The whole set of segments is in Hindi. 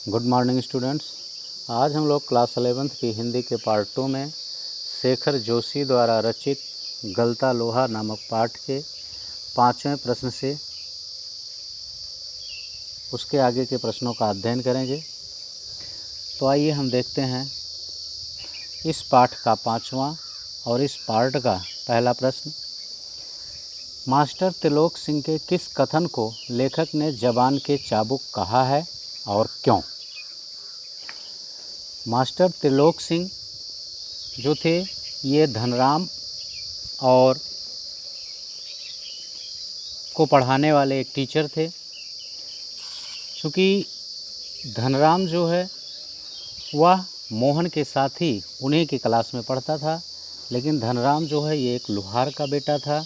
Good morning students. आज हम लोग क्लास 11th की हिंदी के पार्ट 2 में शेखर जोशी द्वारा रचित गलता लोहा नामक पाठ के 5वें प्रश्न से उसके आगे के प्रश्नों का अध्ययन करेंगे। तो आइए हम देखते हैं इस पाठ का 5वां और इस पार्ट का पहला प्रश्न। मास्टर त्रिलोक सिंह के किस कथन को लेखक ने जबान के चाबुक कहा है और क्यों? मास्टर त्रिलोक सिंह जो थे ये धनराम और को पढ़ाने वाले एक टीचर थे। क्योंकि धनराम जो है वह मोहन के साथ ही उन्हीं की क्लास में पढ़ता था, लेकिन धनराम जो है ये एक लोहार का बेटा था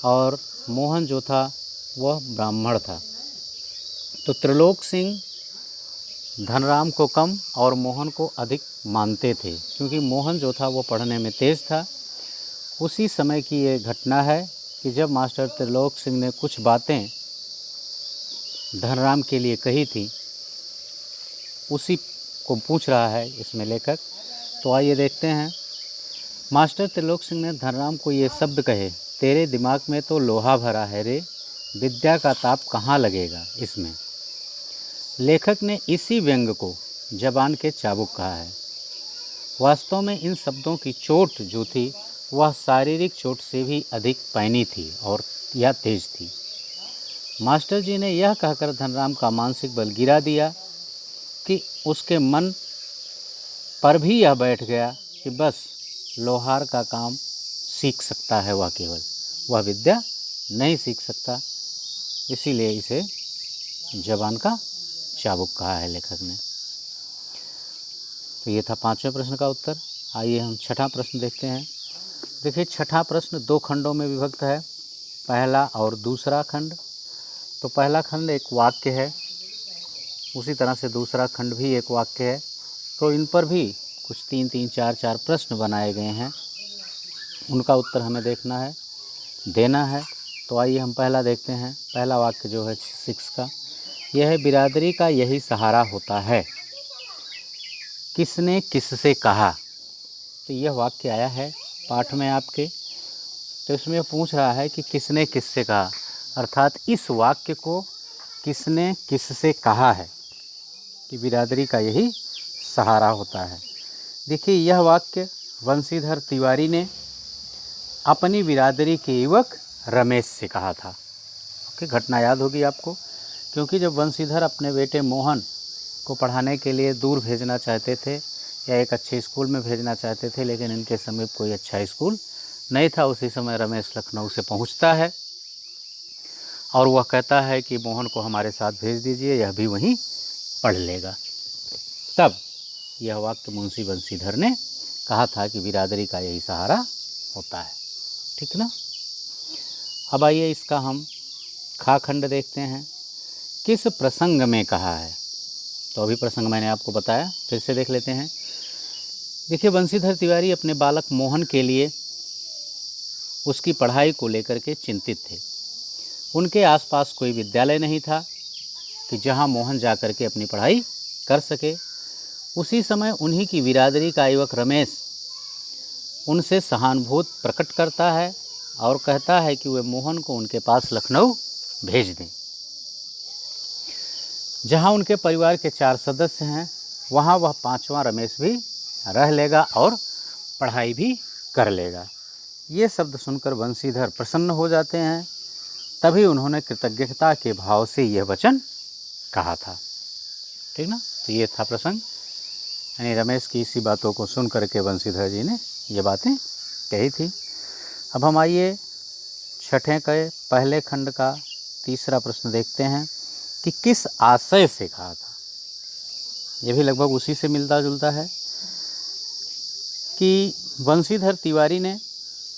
और मोहन जो था वह ब्राह्मण था। तो त्रिलोक सिंह धनराम को कम और मोहन को अधिक मानते थे, क्योंकि मोहन जो था वो पढ़ने में तेज़ था। उसी समय की ये घटना है कि जब मास्टर त्रिलोक सिंह ने कुछ बातें धनराम के लिए कही थी, उसी को पूछ रहा है इसमें लेखक। तो आइए देखते हैं। मास्टर त्रिलोक सिंह ने धनराम को ये शब्द कहे, तेरे दिमाग में तो लोहा भरा है रे, विद्या का ताप कहाँ लगेगा इसमें। लेखक ने इसी व्यंग को जबान के चाबुक कहा है। वास्तव में इन शब्दों की चोट जो थी वह शारीरिक चोट से भी अधिक पैनी थी और यह तेज थी। मास्टर जी ने यह कहकर धनराम का मानसिक बल गिरा दिया कि उसके मन पर भी यह बैठ गया कि बस लोहार का काम सीख सकता है वह, केवल वह विद्या नहीं सीख सकता। इसीलिए इसे जबान का चाबुक कहा है लेखक ने। तो ये था 5वें प्रश्न का उत्तर। आइए हम छठा प्रश्न देखते हैं। देखिए, छठा प्रश्न 2 खंडों में विभक्त है, पहला और दूसरा खंड। तो पहला खंड एक वाक्य है, उसी तरह से दूसरा खंड भी एक वाक्य है। तो इन पर भी कुछ 3-3, 4-4 प्रश्न बनाए गए हैं, उनका उत्तर हमें देखना है, देना है। तो आइए हम पहला देखते हैं। पहला वाक्य जो है 6 का, यह है बिरादरी का यही सहारा होता है, किसने किससे कहा। तो यह वाक्य आया है पाठ में आपके। तो इसमें पूछ रहा है कि किसने किससे कहा, अर्थात इस वाक्य को किसने किससे कहा है कि बिरादरी का यही सहारा होता है। देखिए, यह वाक्य बंशीधर तिवारी ने अपनी बिरादरी के युवक रमेश से कहा था। ओके, घटना याद होगी आपको, क्योंकि जब बंशीधर अपने बेटे मोहन को पढ़ाने के लिए दूर भेजना चाहते थे या एक अच्छे स्कूल में भेजना चाहते थे, लेकिन इनके समीप कोई अच्छा स्कूल नहीं था, उसी समय रमेश लखनऊ से पहुंचता है और वह कहता है कि मोहन को हमारे साथ भेज दीजिए, यह भी वहीं पढ़ लेगा। तब यह वाक्य मुंशी बंशीधर ने कहा था कि बिरादरी का यही सहारा होता है। ठीक ना। अब आइए इसका हम खा खंड देखते हैं, किस प्रसंग में कहा है। तो अभी प्रसंग मैंने आपको बताया, फिर से देख लेते हैं। देखिए, बंशीधर तिवारी अपने बालक मोहन के लिए उसकी पढ़ाई को लेकर के चिंतित थे। उनके आसपास कोई विद्यालय नहीं था कि जहां मोहन जाकर के अपनी पढ़ाई कर सके। उसी समय उन्हीं की बिरादरी का युवक रमेश उनसे सहानुभूति प्रकट करता है और कहता है कि वे मोहन को उनके पास लखनऊ भेज दें। जहां उनके परिवार के 4 सदस्य हैं, वहां वह 5वां रमेश भी रह लेगा और पढ़ाई भी कर लेगा। ये शब्द सुनकर बंशीधर प्रसन्न हो जाते हैं। तभी उन्होंने कृतज्ञता के भाव से यह वचन कहा था। ठीक ना। तो ये था प्रसंग, यानी रमेश की इसी बातों को सुन करके बंशीधर जी ने ये बातें कही थी। अब हम आइए छठे के पहले खंड का तीसरा प्रश्न देखते हैं कि किस आशय से कहा था। ये भी लगभग उसी से मिलता जुलता है कि बंशीधर तिवारी ने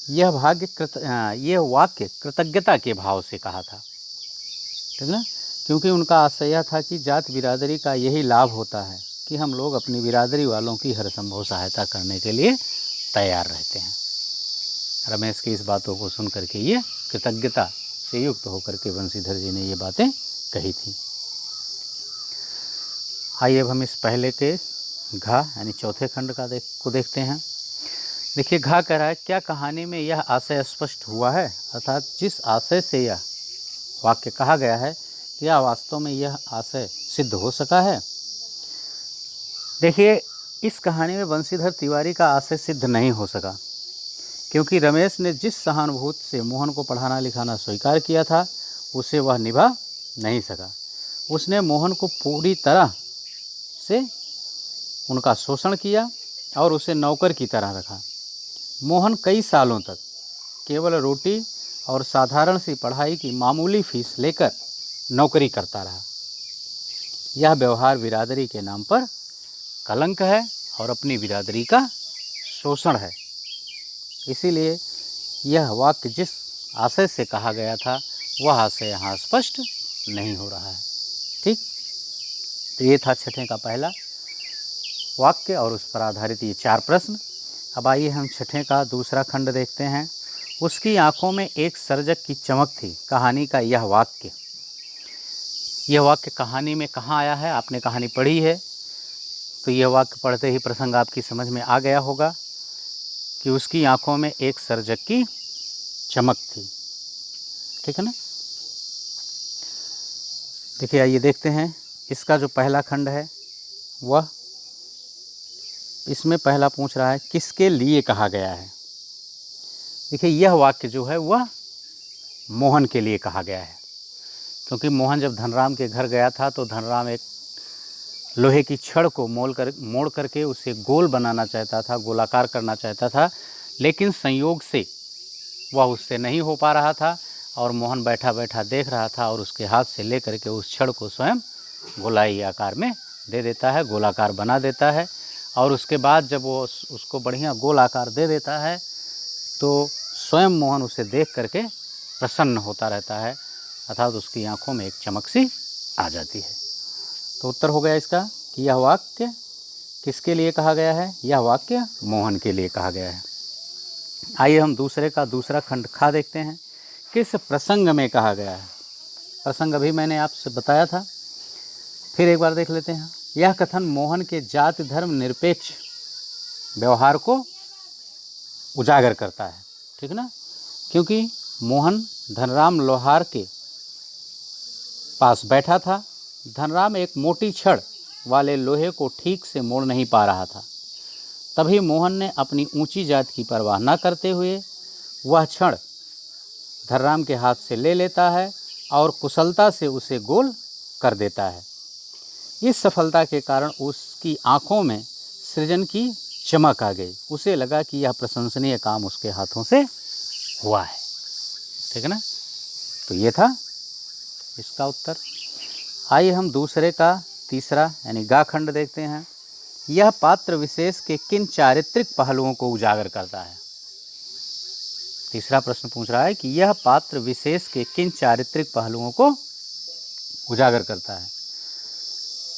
यह वाक्य कृतज्ञता के भाव से कहा था। ठीक ना, क्योंकि उनका आशय यह था कि जात बिरादरी का यही लाभ होता है कि हम लोग अपनी बिरादरी वालों की हर संभव सहायता करने के लिए तैयार रहते हैं। रमेश की इस बातों को सुन करके ये कृतज्ञता से युक्त होकर के बंशीधर जी ने ये बातें कही थी। आइए अब हम इस पहले के घा यानी चौथे खंड को देखते हैं। देखिए घा कह रहा है, क्या कहानी में यह आशय स्पष्ट हुआ है, अर्थात जिस आशय से यह वाक्य कहा गया है क्या वास्तव में यह आशय सिद्ध हो सका है। देखिए इस कहानी में बंशीधर तिवारी का आशय सिद्ध नहीं हो सका, क्योंकि रमेश ने जिस सहानुभूति से मोहन को पढ़ाना लिखाना स्वीकार किया था उसे वह निभा नहीं सका। उसने मोहन को पूरी तरह से उनका शोषण किया और उसे नौकर की तरह रखा। मोहन कई सालों तक केवल रोटी और साधारण सी पढ़ाई की मामूली फीस लेकर नौकरी करता रहा। यह व्यवहार बिरादरी के नाम पर कलंक है और अपनी बिरादरी का शोषण है। इसीलिए यह वाक्य जिस आशय से कहा गया था वह आशय यहाँ स्पष्ट नहीं हो रहा है। ठीक, तो ये था छठे का पहला वाक्य और उस पर आधारित ये 4 प्रश्न। अब आइए हम छठे का दूसरा खंड देखते हैं। उसकी आंखों में एक सर्जक की चमक थी। कहानी का यह वाक्य कहानी में कहाँ आया है? आपने कहानी पढ़ी है तो यह वाक्य पढ़ते ही प्रसंग आपकी समझ में आ गया होगा कि उसकी आंखों में एक सर्जक की चमक थी। ठीक है ना। देखिए आइए देखते हैं इसका जो पहला खंड है वह इसमें पहला पूछ रहा है किसके लिए कहा गया है। देखिए यह वाक्य जो है वह मोहन के लिए कहा गया है, क्योंकि मोहन जब धनराम के घर गया था तो धनराम एक लोहे की छड़ को मोड़ करके उसे गोल बनाना चाहता था, गोलाकार करना चाहता था, लेकिन संयोग से वह उससे नहीं हो पा रहा था और मोहन बैठा बैठा देख रहा था और उसके हाथ से लेकर के उस छड़ को स्वयं गोलाई आकार में दे देता है, गोलाकार बना देता है। और उसके बाद जब वो उसको बढ़िया गोल आकार दे देता है तो स्वयं मोहन उसे देख करके प्रसन्न होता रहता है, अर्थात उसकी आंखों में एक चमक सी आ जाती है। तो उत्तर हो गया इसका कि यह वाक्य किसके लिए कहा गया है? यह वाक्य मोहन के लिए कहा गया है। आइए हम दूसरे का दूसरा खंड खा देखते हैं। किस प्रसंग में कहा गया है? प्रसंग अभी मैंने आपसे बताया था, फिर एक बार देख लेते हैं। यह कथन मोहन के जाति धर्म निरपेक्ष व्यवहार को उजागर करता है। ठीक ना, क्योंकि मोहन धनराम लोहार के पास बैठा था। धनराम एक मोटी छड़ वाले लोहे को ठीक से मोड़ नहीं पा रहा था। तभी मोहन ने अपनी ऊंची जात की परवाह न करते हुए वह छड़ धनराम के हाथ से ले लेता है और कुशलता से उसे गोल कर देता है। इस सफलता के कारण उसकी आंखों में सृजन की चमक आ गई। उसे लगा कि यह प्रशंसनीय काम उसके हाथों से हुआ है। ठीक है ना, तो ये था इसका उत्तर। आइए हम दूसरे का तीसरा यानी गा खंड देखते हैं। यह पात्र विशेष के किन चारित्रिक पहलुओं को उजागर करता है? तीसरा प्रश्न पूछ रहा है कि यह पात्र विशेष के किन चारित्रिक पहलुओं को उजागर करता है।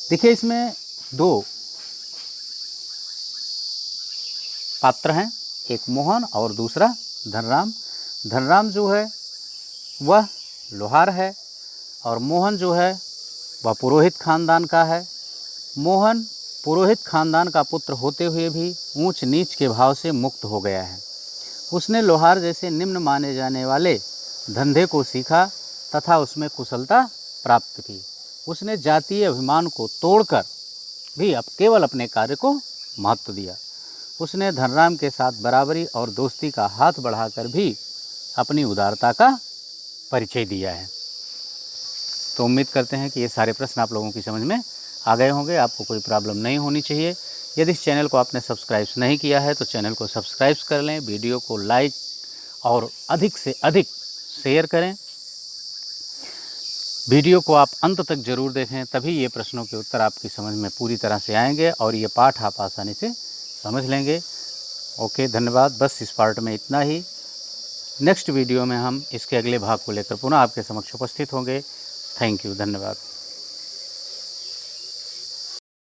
देखिए इसमें 2 पात्र हैं, एक मोहन और दूसरा धनराम। धनराम जो है वह लोहार है और मोहन जो है वह पुरोहित खानदान का है। मोहन पुरोहित खानदान का पुत्र होते हुए भी ऊंच नीच के भाव से मुक्त हो गया है। उसने लोहार जैसे निम्न माने जाने वाले धंधे को सीखा तथा उसमें कुशलता प्राप्त की। उसने जातीय अभिमान को तोड़कर भी अब केवल अपने कार्य को महत्व दिया। उसने धनराम के साथ बराबरी और दोस्ती का हाथ बढ़ाकर भी अपनी उदारता का परिचय दिया है। तो उम्मीद करते हैं कि ये सारे प्रश्न आप लोगों की समझ में आ गए होंगे, आपको कोई प्रॉब्लम नहीं होनी चाहिए। यदि इस चैनल को आपने सब्सक्राइब नहीं किया है तो चैनल को सब्सक्राइब कर लें, वीडियो को लाइक और अधिक से अधिक शेयर करें। वीडियो को आप अंत तक ज़रूर देखें, तभी ये प्रश्नों के उत्तर आपकी समझ में पूरी तरह से आएंगे और ये पाठ आप आसानी से समझ लेंगे। ओके, धन्यवाद। बस इस पार्ट में इतना ही। नेक्स्ट वीडियो में हम इसके अगले भाग को लेकर पुनः आपके समक्ष उपस्थित होंगे। थैंक यू, धन्यवाद।